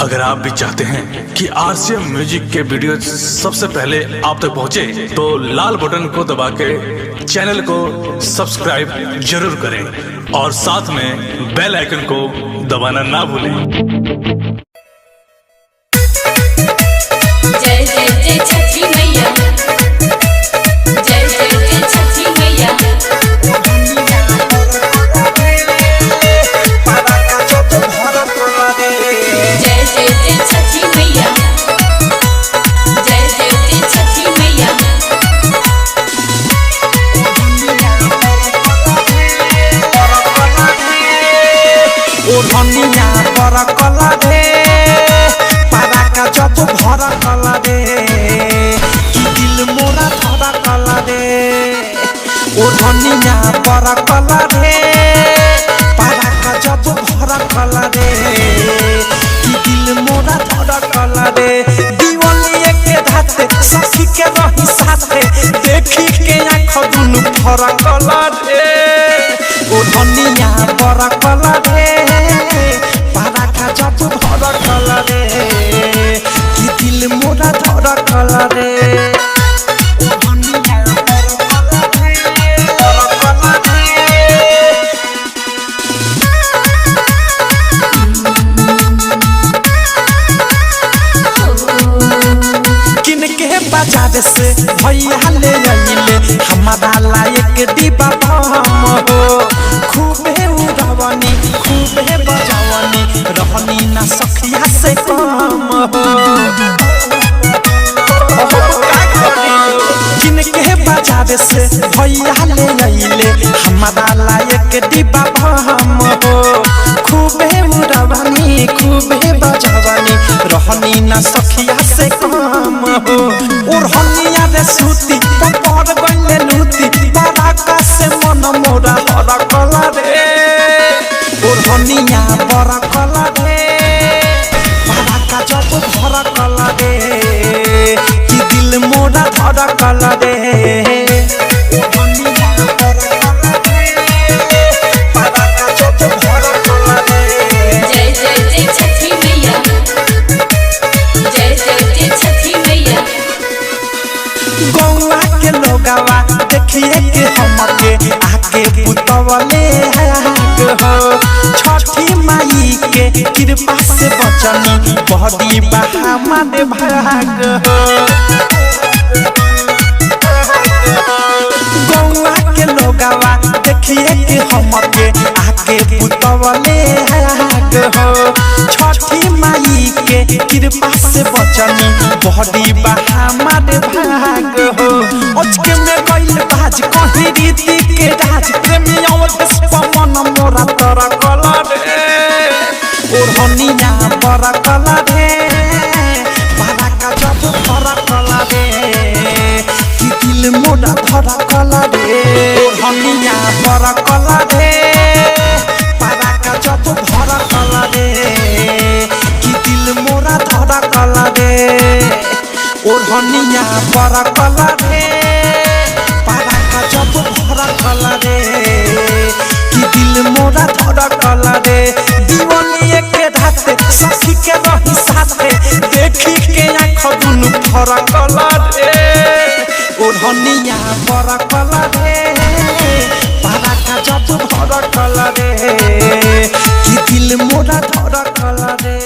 अगर आप भी चाहते हैं कि आरसीएम म्यूजिक के वीडियो सबसे पहले आप तक पहुंचे, तो लाल बटन को दबा के चैनल को सब्सक्राइब जरूर करें और साथ में बेल आइकन को दबाना ना भूलें। जय जय जय छठी मैया, जय जय जय छठी मैया। जय जय जय छठी मैया, जय जय जय छठी मैया। ओ धनिया बड़ा कला रे, पारा का जब भरा कला रे, कि दिल मोरा धरा कला रे। ओ धनिया बड़ा कला रे, पारा का जब भरा कला रे, कि दिल मोरा धरा कला रे। दीवानी के धाते सखी के रही साथे, देखी के आँख दुनु भरा कला रे। ओ धनिया बड़ा कला रे, पारा का जब भरा कला रे, कि दिल मोरा धरा कला रे। ओ धनिया बड़ा कला रे, बड़ा कला रे। किनके बाजार से भैया ले आइले, हमारा लायक दीपा हम हो। खूबे उड़ावनी खूबे बजावनी, रहनी ना सखिया से कम हो। किनके बाजार से भैया ले आइले, हमारा लायक दीपा हम हो। खूबे उड़ावनी खूबे बजावनी, रहनी ना सखिया से कम हो। और हनिया रे सूती पकड़ गइले लूती, बड़ा का से मन मोरा हरा कला रे। और हनिया बड़ा कला रे, बड़ा का जब भरा कला रे, कि दिल मोरा धरा कला रे। और हनिया बड़ा कला रे, बड़ा का जब भरा कला रे। जय जय जय छठी मैया, जय जय जय छठी मैया। गौवा के लोगावा देखिए के हमके आके पुतवले हो। छठी माई के कृपा से बचनी, बहदी बहा माने भाग हो। गौवा के लोगावा देखिए के हमके आके पुतवले हो। छठी माई के कृपा से बचनी, बहदी बहा माने भाग हो। अचके में गइल बाज कहीं रीति के राज, प्रेमी अवधेश पवन मोरा तोरा कला रे। और हनिया बड़ा कला रे, बड़ा का जब भरा कला रे, कि दिल मोरा धरा कला रे। और हनिया बड़ा कला रे, बड़ा का जब भरा कला रे, कि दिल मोरा धरा कला रे। और हनिया बड़ा कला रे, पारा का जब भरा कला रे, कि दिल मोरा धरा कला रे। दीवानी के धाते सखी के रही साथे, देखी के आँख दुनु भरा कला रे। और हनिया बड़ा कला रे, पारा का जब भरा कला रे, कि दिल मोरा धरा कला रे।